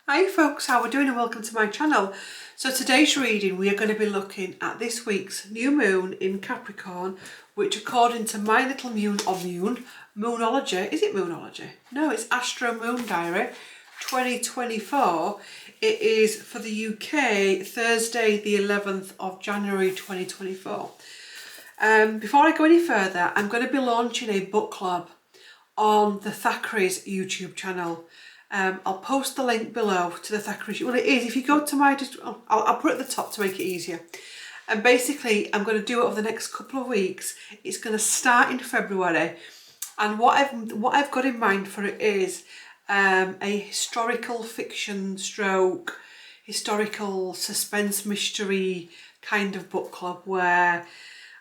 Hi folks, how are we doing and welcome to my channel. So today's reading we are going to be looking at this week's new moon in Capricorn, which according to my little moonology, is it moonology? No, it's Astro Moon Diary 2024. It is for the UK, Thursday the 11th of January 2024. Before I go any further, I'm going to be launching a book club on the Thackeray's YouTube channel. I'll post the link below to the Thackeray's. Well, it is. If you go to my, I'll put it at the top to make it easier. And basically, I'm going to do it over the next couple of weeks. It's going to start in February, and what I've got in mind for it is a historical fiction stroke, historical suspense mystery kind of book club where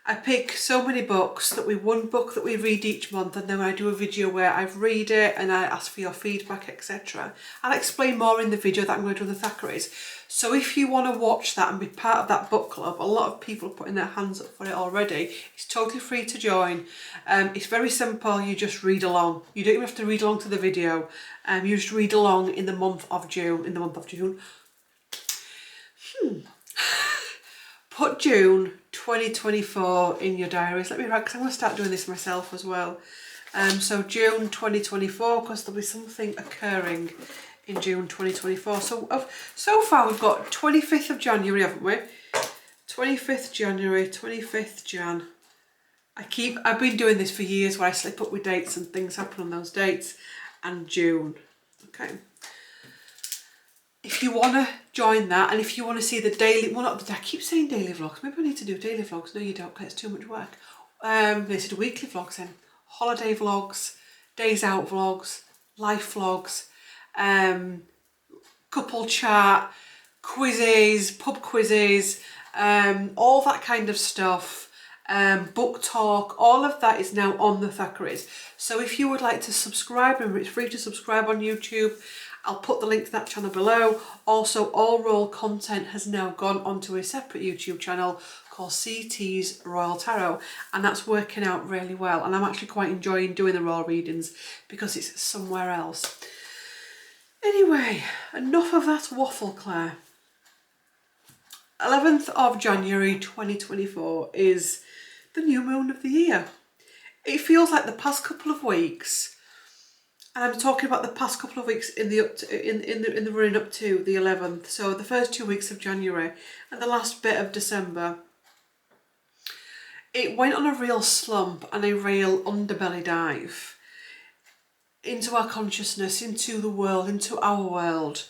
I pick so many books that one book that we read each month, and then I do a video where I've read it and I ask for your feedback, etc. I'll explain more in the video that I'm going to do with the Thackeray's. So if you want to watch that and be part of that book club, a lot of people are putting their hands up for it already. It's totally free to join. It's very simple. You just read along. You don't even have to read along to the video. You just read along in the month of June. Put June 2024 in your diaries. Let me write, because I'm going to start doing this myself as well. So June 2024, because there'll be something occurring in June 2024. So far we've got 25th of January, haven't we? 25th January, 25th Jan. I've been doing this for years where I slip up with dates and things happen on those dates. And June. Okay. If you want to join that, and if you want to see the daily, I keep saying daily vlogs, maybe I need to do daily vlogs. No, you don't, because it's too much work. This is weekly vlogs then, holiday vlogs, days out vlogs, life vlogs, couple chat, quizzes, pub quizzes, all that kind of stuff, book talk, all of that is now on the Thackeray's. So if you would like to subscribe, remember it's free to subscribe on YouTube. I'll put the link to that channel below. Also, all Royal content has now gone onto a separate YouTube channel called CT's Royal Tarot, and that's working out really well. And I'm actually quite enjoying doing the Royal readings because it's somewhere else. Anyway, enough of that waffle, Claire. 11th of January 2024 is the new moon of the year. It feels like the past couple of weeks, and I'm talking about the past couple of weeks in the running up to the 11th. So the first 2 weeks of January and the last bit of December. It went on a real slump and a real underbelly dive into our consciousness, into the world, into our world.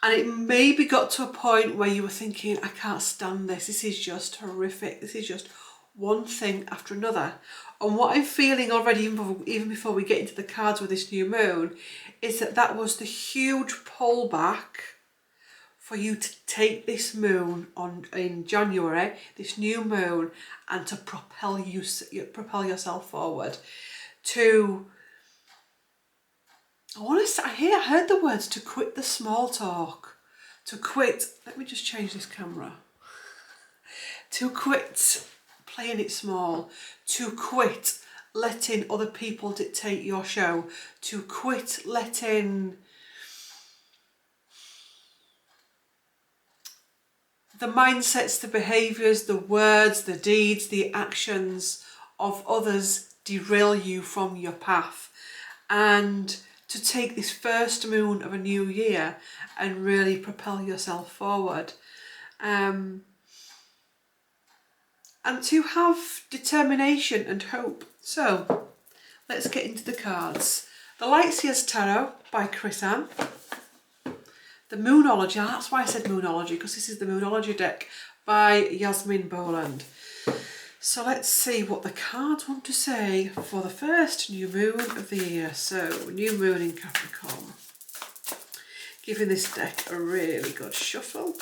And it maybe got to a point where you were thinking, I can't stand this. This is just horrific. This is just one thing after another. And what I'm feeling already, even before we get into the cards with this new moon, is that was the huge pullback for you to take this moon in January, this new moon, and to propel yourself forward. I heard the words to quit the small talk, to quit. Let me just change this camera. To quit playing it small, to quit letting other people dictate your show, to quit letting the mindsets, the behaviours, the words, the deeds, the actions of others derail you from your path, and to take this first moon of a new year and really propel yourself forward. And to have determination and hope. So, let's get into the cards. The Lightseers Tarot by Chris Ann. The Moonology, that's why I said Moonology, because this is the Moonology deck by Yasmin Boland. So let's see what the cards want to say for the first new moon of the year. So, new moon in Capricorn. Giving this deck a really good shuffle.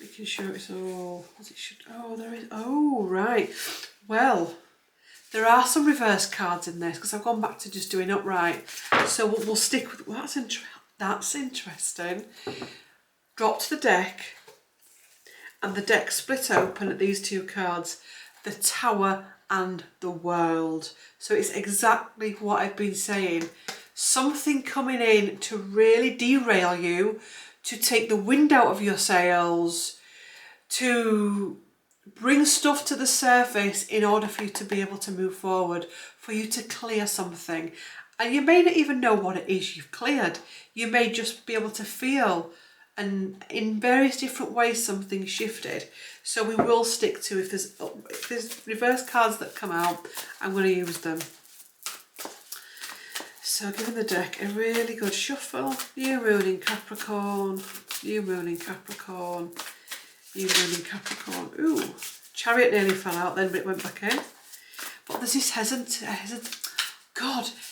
Making sure it's all as it should. Oh, there is. Oh, right. Well, there are some reverse cards in this because I've gone back to just doing upright. So we'll stick with. Well, that's interesting. Dropped the deck, and the deck split open at these two cards, the Tower and the World. So it's exactly what I've been saying. something coming in to really derail you, to take the wind out of your sails, to bring stuff to the surface in order for you to be able to move forward, for you to clear something. And you may not even know what it is you've cleared. You may just be able to feel, and in various different ways, something shifted. So we will stick to, if there's reverse cards that come out, I'm going to use them. So giving the deck a really good shuffle. New moon in Capricorn, new moon in Capricorn, new moon in Capricorn. Ooh, Chariot nearly fell out then, but it went back in. But there's this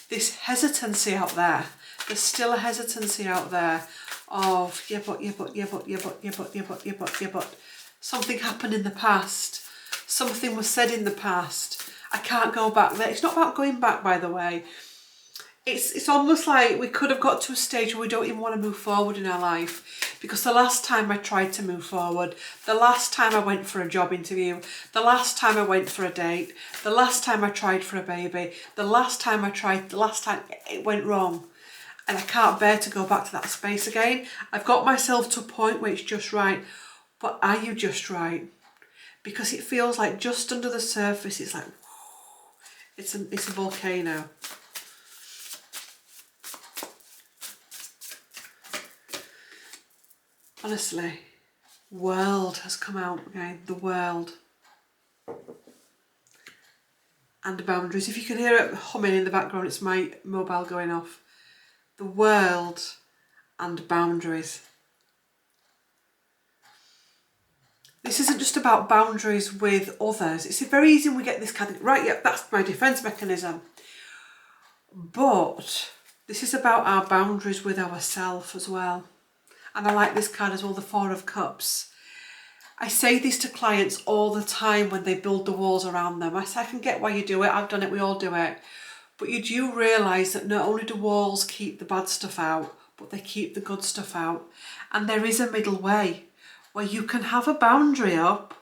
this hesitancy out there. There's still a hesitancy out there of, yeah, but. Something happened in the past. Something was said in the past. I can't go back there. It's not about going back, by the way. It's almost like we could have got to a stage where we don't even want to move forward in our life, because the last time I tried to move forward, the last time I went for a job interview, the last time I went for a date, the last time I tried for a baby, the last time it went wrong. And I can't bear to go back to that space again. I've got myself to a point where it's just right. But are you just right? Because it feels like just under the surface, it's like, it's a volcano. Honestly, world has come out, okay? The world. And boundaries. If you can hear it humming in the background, it's my mobile going off. The world and boundaries. This isn't just about boundaries with others. It's very easy when we get this kind of, right, yep, that's my defence mechanism. But this is about our boundaries with ourselves as well. And I like this card as well, the Four of Cups. I say this to clients all the time when they build the walls around them. I say, I can get why you do it. I've done it. We all do it. But you do realise that not only do walls keep the bad stuff out, but they keep the good stuff out. And there is a middle way where you can have a boundary up,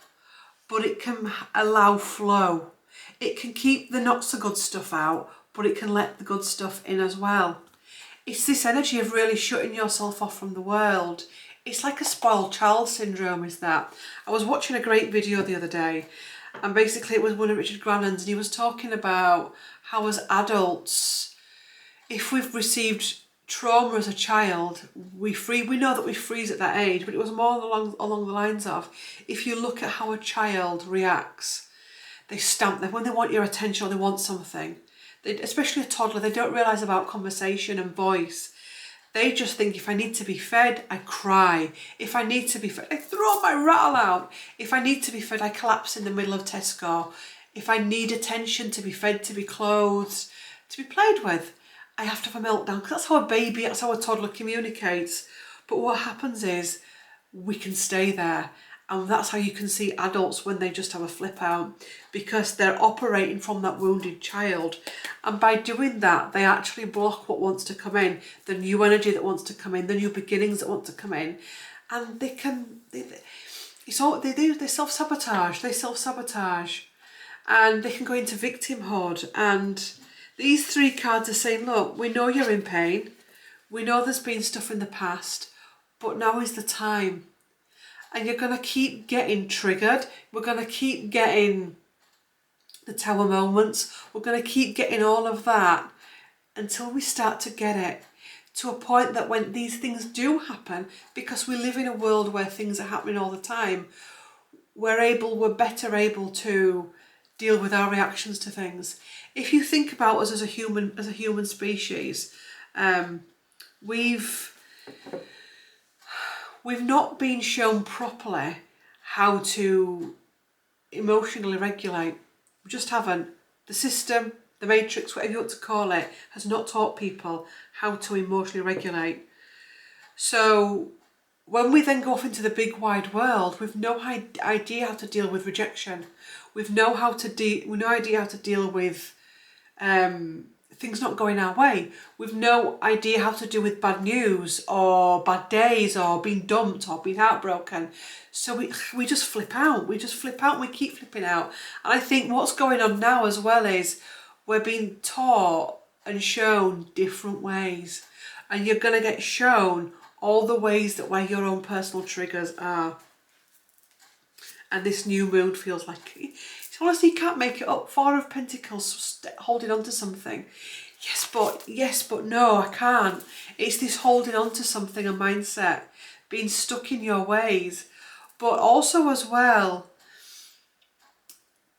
but it can allow flow. It can keep the not so good stuff out, but it can let the good stuff in as well. It's this energy of really shutting yourself off from the world. It's like a spoiled child syndrome, is that. I was watching a great video the other day, and basically it was one of Richard Grannon's, and he was talking about how as adults, if we've received trauma as a child, we know that we freeze at that age, but it was more along the lines of, if you look at how a child reacts, they stamp them when they want your attention or they want something. Especially a toddler, they don't realise about conversation and voice. They just think, if I need to be fed, I cry. If I need to be fed, I throw my rattle out. If I need to be fed, I collapse in the middle of Tesco. If I need attention, to be fed, to be clothed, to be played with, I have to have a meltdown, because that's how that's how a toddler communicates. But what happens is, we can stay there. And that's how you can see adults when they just have a flip out, because they're operating from that wounded child. And by doing that, they actually block what wants to come in, the new energy that wants to come in, the new beginnings that want to come in. And they self-sabotage. And they can go into victimhood. And these three cards are saying, look, we know you're in pain. We know there's been stuff in the past, but now is the time. And you're going to keep getting triggered. We're going to keep getting the tower moments. We're going to keep getting all of that until we start to get it to a point that when these things do happen, because we live in a world where things are happening all the time, we're better able to deal with our reactions to things. If you think about us as a human species, we've not been shown properly how to emotionally regulate. We just haven't. The system, the matrix, whatever you want to call it, has not taught people how to emotionally regulate. So when we then go off into the big wide world, we've no idea how to deal with rejection. We've no idea how to deal with things not going our way. We've no idea how to deal with bad news or bad days or being dumped or being heartbroken. So we just flip out. We just flip out and we keep flipping out. And I think what's going on now as well is we're being taught and shown different ways. And you're going to get shown all the ways that where your own personal triggers are. And this new moon feels like, honestly, you can't make it up. Four of Pentacles, holding on to something. Yes, but no, I can't. It's this holding on to something, a mindset, being stuck in your ways. But also as well,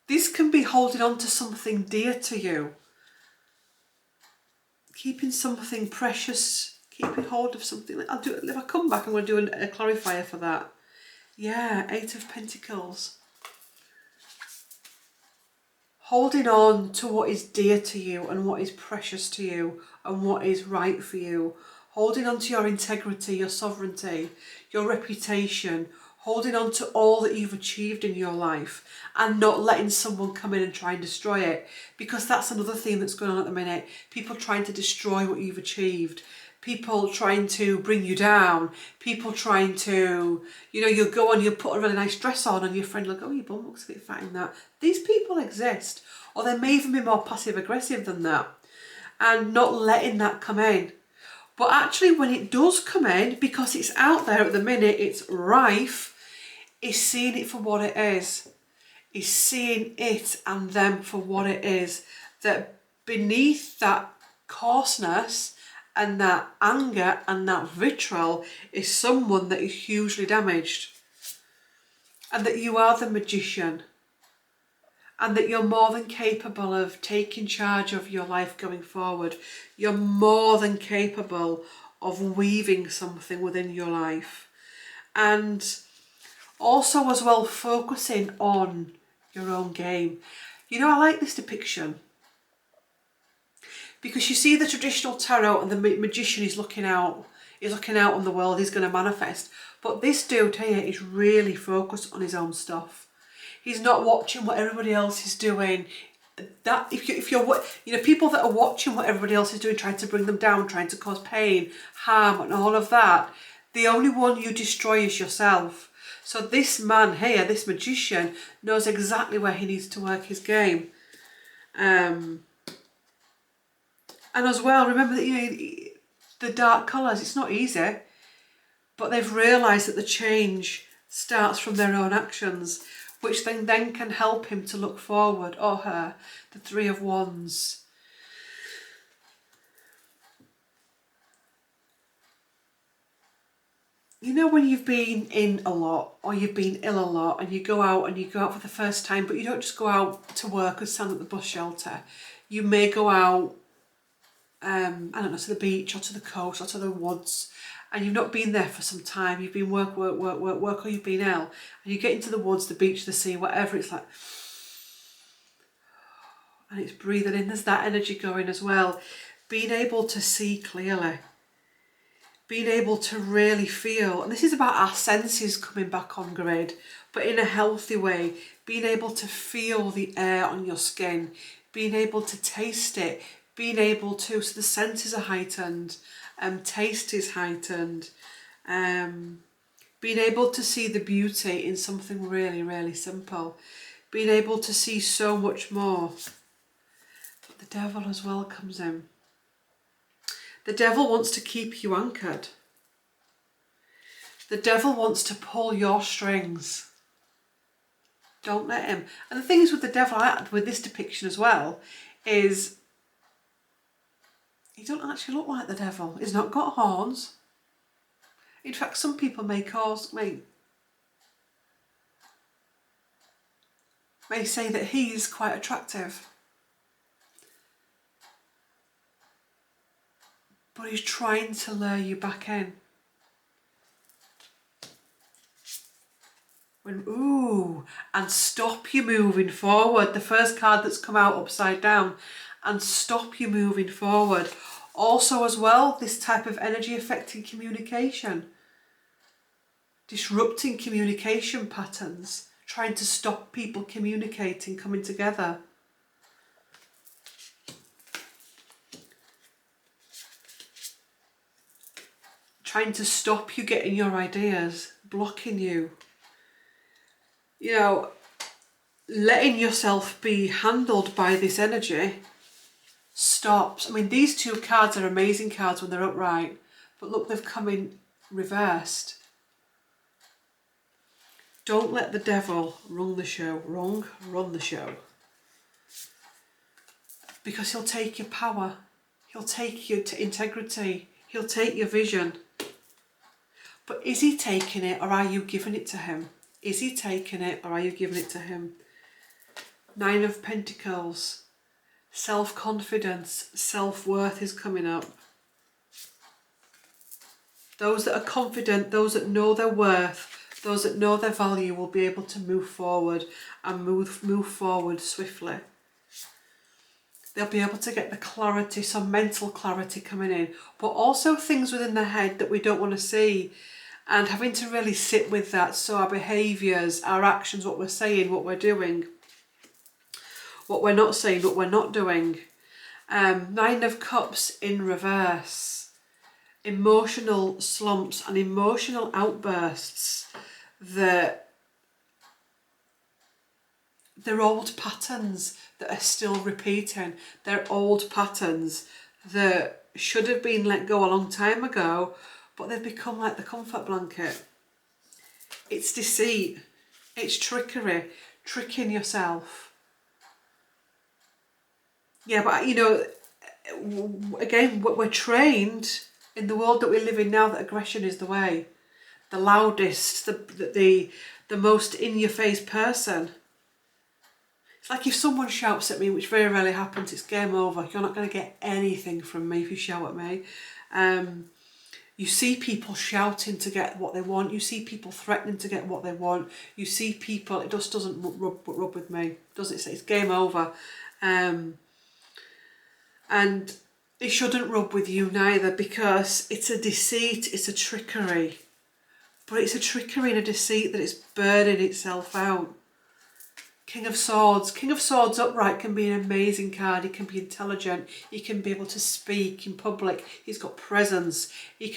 this can be holding on to something dear to you. Keeping something precious, keeping hold of something. I'll do it. If I come back, I'm going to do a clarifier for that. Yeah, Eight of Pentacles. Holding on to what is dear to you and what is precious to you and what is right for you. Holding on to your integrity, your sovereignty, your reputation. Holding on to all that you've achieved in your life and not letting someone come in and try and destroy it. Because that's another theme that's going on at the minute. People trying to destroy what you've achieved. People trying to bring you down. People trying to, you'll go on, you'll put a really nice dress on and your friend will go, oh, your bum looks a bit fat in that. These people exist. Or they may even be more passive aggressive than that. And not letting that come in. But actually when it does come in, because it's out there at the minute, it's rife, is seeing it for what it is. Is seeing it and them for what it is. That beneath that coarseness and that anger and that vitriol is someone that is hugely damaged. And that you are the magician. And that you're more than capable of taking charge of your life going forward. You're more than capable of weaving something within your life. And also as well focusing on your own game. I like this depiction. Because you see the traditional tarot and the magician is looking out. He's looking out on the world, he's going to manifest. But this dude here is really focused on his own stuff. He's not watching what everybody else is doing. That if you're people that are watching what everybody else is doing, trying to bring them down, trying to cause pain, harm and all of that, the only one you destroy is yourself. So this man here, this magician, knows exactly where he needs to work his game. And as well, remember that the dark colours, it's not easy. But they've realised that the change starts from their own actions, which then can help him to look forward, or her, the Three of Wands. When you've been in a lot or you've been ill a lot and you go out for the first time, but you don't just go out to work and stand at the bus shelter. You may go out, I don't know, to the beach or to the coast or to the woods, and you've not been there for some time. You've been work, or you've been ill. And you get into the woods, the beach, the sea, whatever, it's like, and it's breathing in. There's that energy going as well. Being able to see clearly. Being able to really feel, and this is about our senses coming back on grid, but in a healthy way. Being able to feel the air on your skin, being able to taste it, being able to, so the senses are heightened, taste is heightened, being able to see the beauty in something really, really simple, being able to see so much more. But the devil as well comes in. The devil wants to keep you anchored. The devil wants to pull your strings. Don't let him. And the thing is with the devil, with this depiction as well, is he don't actually look like the devil. He's not got horns. In fact, some people may say that he's quite attractive. But he's trying to lure you back in. And stop you moving forward. The first card that's come out upside down. And stop you moving forward. Also as well, this type of energy affecting communication. Disrupting communication patterns. Trying to stop people communicating, coming together. Trying to stop you getting your ideas, blocking you. Letting yourself be handled by this energy stops. I mean, these two cards are amazing cards when they're upright, but look, they've come in reversed. Don't let the devil run the show. Run the show. Because he'll take your power. He'll take your integrity. He'll take your vision. But is he taking it, or are you giving it to him? Is he taking it, or are you giving it to him? 9 of Pentacles. Self-confidence, self-worth is coming up. Those that are confident, those that know their worth, those that know their value will be able to move forward and move forward swiftly. They'll be able to get the clarity, some mental clarity coming in, but also things within their head that we don't want to see, and having to really sit with that. So our behaviours, our actions, what we're saying, what we're doing, what we're not saying, what we're not doing. 9 of Cups in reverse. Emotional slumps and emotional outbursts that they're old patterns that are still repeating. They're old patterns that should have been let go a long time ago, but they've become like the comfort blanket. It's deceit. It's trickery. Tricking yourself. Yeah, but you know, again, we're trained in the world that we live in now that aggression is the way. The loudest, the most in-your-face person. It's like if someone shouts at me, which very rarely happens, it's game over. You're not going to get anything from me if you shout at me. You see people shouting to get what they want. You see people threatening to get what they want. You see people, it just doesn't rub with me, does it? It's game over. And it shouldn't rub with you neither, because it's a deceit, it's a trickery. But it's a trickery and a deceit that it's burning itself out. King of Swords. King of Swords upright can be an amazing card. He can be intelligent. He can be able to speak in public. He's got presence. He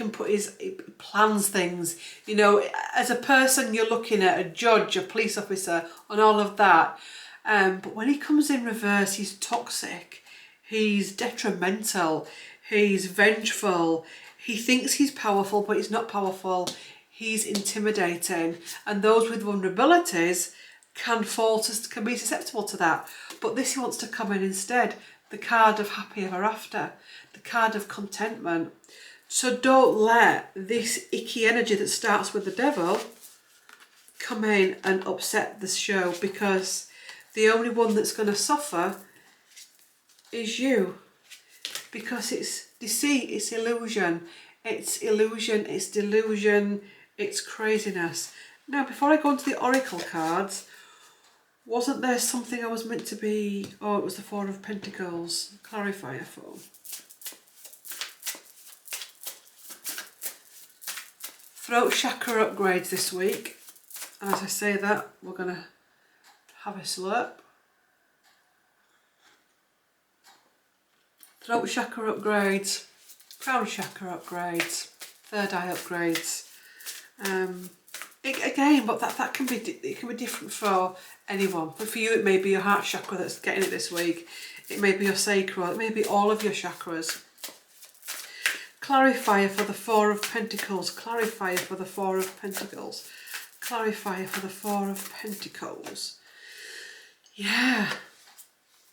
plans things. You know, as a person, you're looking at a judge, a police officer, and all of that. But when he comes in reverse, he's toxic. He's detrimental. He's vengeful. He thinks he's powerful, but he's not powerful. He's intimidating. And those with vulnerabilities can be susceptible to that. But this he wants to come in instead. The card of happy ever after. The card of contentment. So don't let this icky energy that starts with the devil come in and upset the show, because the only one that's going to suffer is you. Because it's deceit, it's illusion. It's illusion, it's delusion, it's craziness. Now, before I go into the oracle cards, wasn't there something I was meant to be... Oh, it was the 4 of Pentacles. Clarifier for. Throat chakra upgrades this week. And as I say that, we're going to have a slurp. Throat chakra upgrades. Crown chakra upgrades. Third eye upgrades. Again, but that can be different for anyone. But for you, it may be your heart chakra that's getting it this week. It may be your sacral. It may be all of your chakras. Clarifier for the 4 of Pentacles. Clarifier for the 4 of Pentacles. Clarifier for the 4 of Pentacles. Yeah.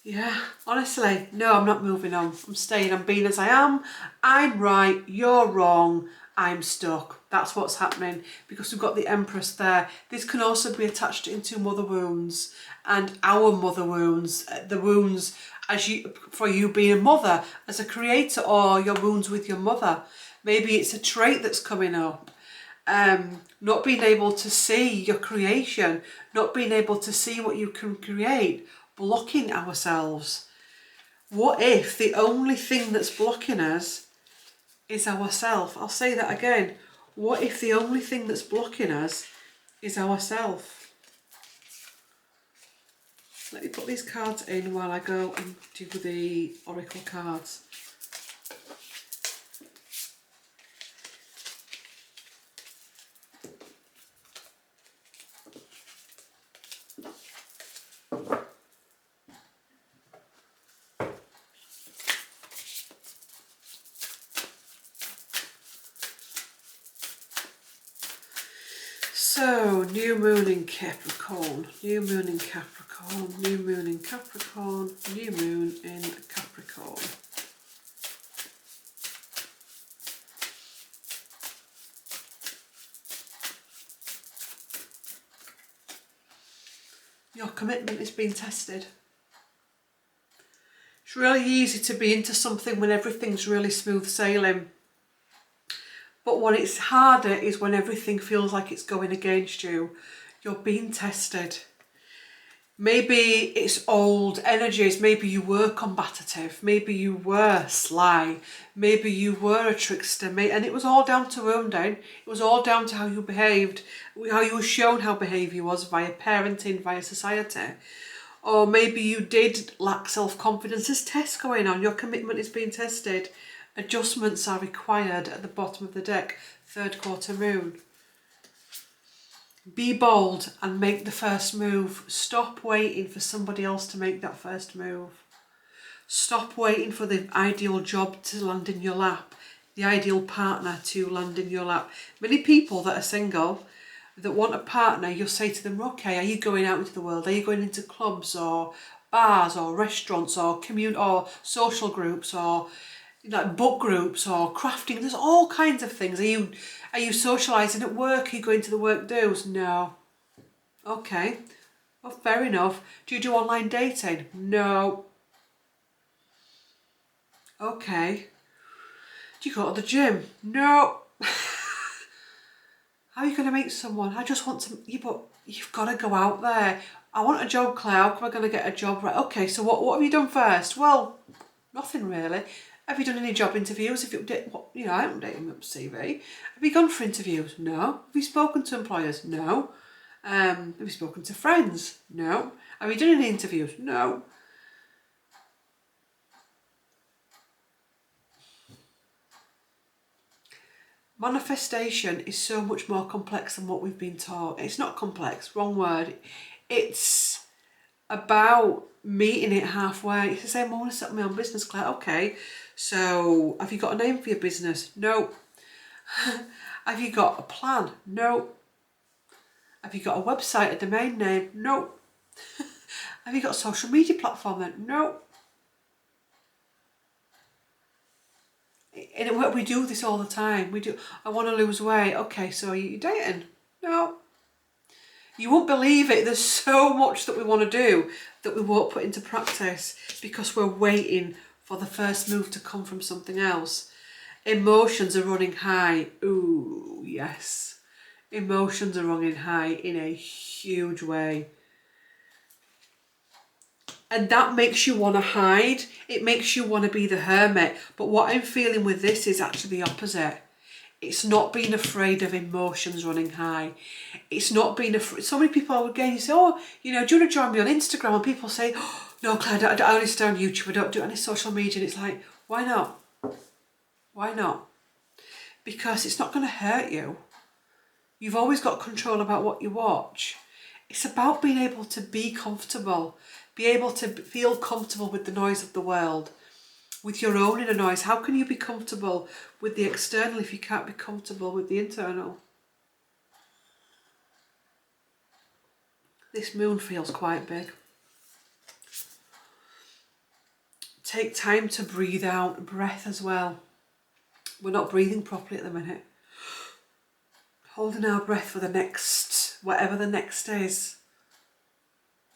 Yeah, honestly, no, I'm not moving on. I'm staying, I'm being as I am. I'm right, you're wrong, I'm stuck. That's what's happening, because we've got the Empress there. This can also be attached into mother wounds and our mother wounds, the wounds for you being a mother, as a creator, or your wounds with your mother. Maybe it's a trait that's coming up. Not being able to see your creation, not being able to see what you can create, blocking ourselves. What if the only thing that's blocking us is ourself? I'll say that again. What if the only thing that's blocking us is ourself? Let me put these cards in while I go and do the oracle cards. So, new moon in Capricorn, new moon in Capricorn, new moon in Capricorn, new moon in Capricorn. Your commitment is being tested. It's really easy to be into something when everything's really smooth sailing. But what it's harder is when everything feels like it's going against you. You're being tested. Maybe it's old energies. Maybe you were combative. Maybe you were sly. Maybe you were a trickster. And it was all down to wounding. It was all down to how you behaved, how you were shown how behaviour was via parenting, via society. Or maybe you did lack self-confidence. There's tests going on. Your commitment is being tested. Adjustments are required at the bottom of the deck. Third quarter moon. Be bold and make the first move. Stop waiting for somebody else to make that first move. Stop waiting for the ideal job to land in your lap, the ideal partner to land in your lap. Many people that are single, that want a partner, you'll say to them, okay, are you going out into the world? Are you going into clubs or bars or restaurants or or social groups or like book groups or crafting? There's all kinds of things. Are you socialising at work? Are you going to the work do's? No. Okay. Well, fair enough. Do you do online dating? No. Okay. Do you go to the gym? No. How are you going to meet someone? I just want to... Yeah, but you've got to go out there. I want a job, Claire. How come I'm going to get a job? Right. Okay, so what have you done first? Well, nothing really. Have you done any job interviews? If you update, I haven't updated my CV. Have you gone for interviews? No. Have you spoken to employers? No. Have you spoken to friends? No. Have you done any interviews? No. Manifestation is so much more complex than what we've been taught. It's not complex, wrong word. It's about meeting it halfway. It's the same, I want to set my own business, Claire. Okay, so have you got a name for your business? No. Have you got a plan? No. Have you got a website, a domain name? No. Have you got a social media platform then? No. And we do this all the time. We do. I want to lose weight. Okay, so are you dating? No. You won't believe it. There's so much that we want to do that we won't put into practice because we're waiting for the first move to come from something else. Emotions are running high. Ooh, yes. Emotions are running high in a huge way. And that makes you want to hide. It makes you want to be the hermit. But what I'm feeling with this is actually the opposite. It's not being afraid of emotions running high. It's not being afraid. So many people, again, you say, oh, do you want to join me on Instagram? And people say, oh, no, Claire, I only stay on YouTube. I don't do any social media. And it's like, why not? Why not? Because it's not going to hurt you. You've always got control about what you watch. It's about being able to be comfortable. Be able to feel comfortable with the noise of the world, with your own inner noise. How can you be comfortable with the external if you can't be comfortable with the internal? This moon feels quite big. Take time to breathe out, breath as well. We're not breathing properly at the minute. Holding our breath for the next, whatever the next is.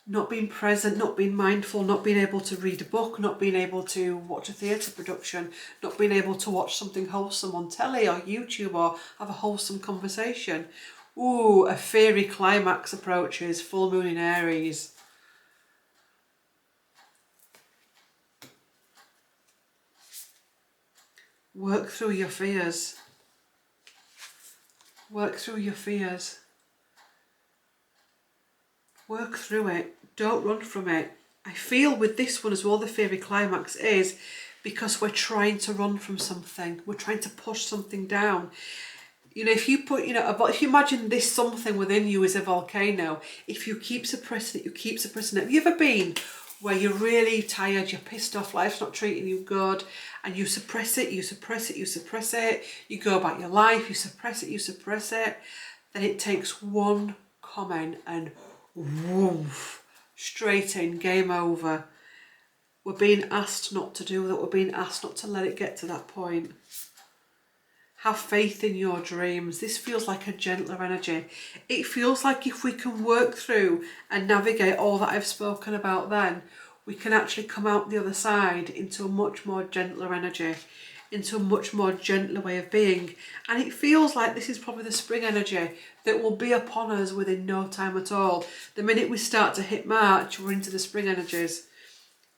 Not being present, not being mindful, not being able to read a book, not being able to watch a theatre production, not being able to watch something wholesome on telly or YouTube or have a wholesome conversation. Ooh, a fairy climax approaches, full moon in Aries. Work through your fears. Work through your fears. Work through it. Don't run from it. I feel with this one as well, the fairy climax is because we're trying to run from something. We're trying to push something down. If you put, if you imagine this something within you is a volcano, if you keep suppressing it, you keep suppressing it. Have you ever been where you're really tired, you're pissed off, life's not treating you good, and you suppress it, you suppress it, you suppress it, you go about your life, you suppress it, then it takes one comment and woof, straight in, game over. We're being asked not to do that. We're being asked not to let it get to that point. Have faith in your dreams. This feels like a gentler energy. It feels like if we can work through and navigate all that I've spoken about then, we can actually come out the other side into a much more gentler energy, into a much more gentler way of being. And it feels like this is probably the spring energy that will be upon us within no time at all. The minute we start to hit March, we're into the spring energies.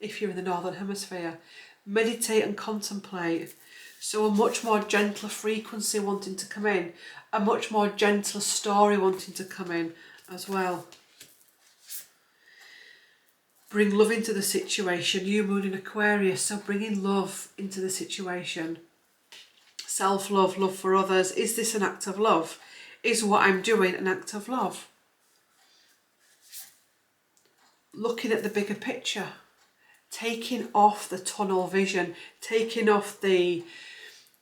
If you're in the Northern Hemisphere, meditate and contemplate. So a much more gentler frequency wanting to come in, a much more gentler story wanting to come in as well. Bring love into the situation. New moon in Aquarius, so bringing love into the situation. Self-love, love for others. Is this an act of love? Is what I'm doing an act of love? Looking at the bigger picture. Taking off the tunnel vision. Taking off the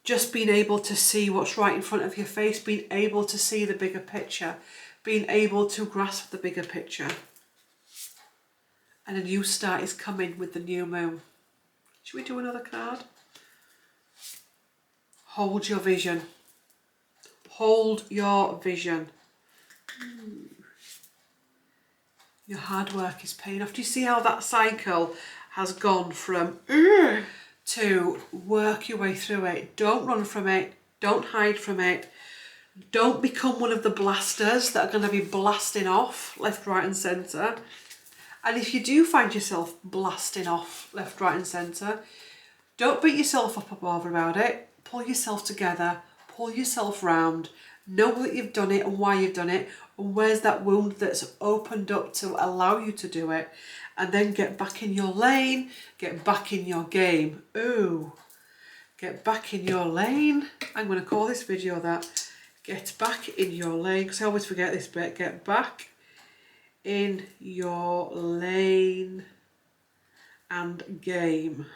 just being able to see what's right in front of your face. Being able to see the bigger picture. Being able to grasp the bigger picture. And a new start is coming with the new moon. Should we do another card? Hold your vision. Hold your vision. Your hard work is paying off. Do you see how that cycle has gone from to work your way through it? Don't run from it. Don't hide from it. Don't become one of the blasters that are going to be blasting off left, right and centre. And if you do find yourself blasting off left, right and centre, don't beat yourself up about it. Pull yourself together, pull yourself round, know that you've done it and why you've done it, and where's that wound that's opened up to allow you to do it, and then get back in your lane, get back in your game. Ooh, get back in your lane. I'm going to call this video that. Get back in your lane, because I always forget this bit. Get back in your lane and game.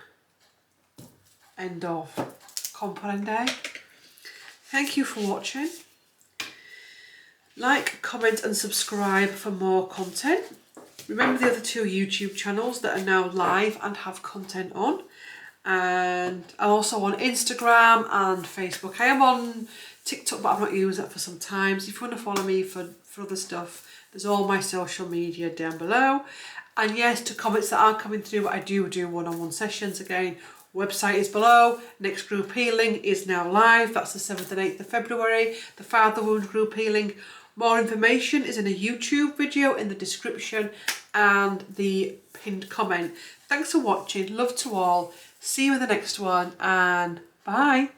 End of. Comprende? Thank you for watching. Like, comment and subscribe for more content. Remember the other two YouTube channels that are now live and have content on. And I'm also on Instagram and Facebook. I am on TikTok, but I've not used that for some time. So if you want to follow me for other stuff, there's all my social media down below. And yes, to comments that aren't coming through, I do one-on-one sessions again. Website is below. Next group healing is now live. That's the 7th and 8th of February. The Father Wound group healing. More information is in a YouTube video in the description and the pinned comment. Thanks for watching. Love to all. See you in the next one and bye.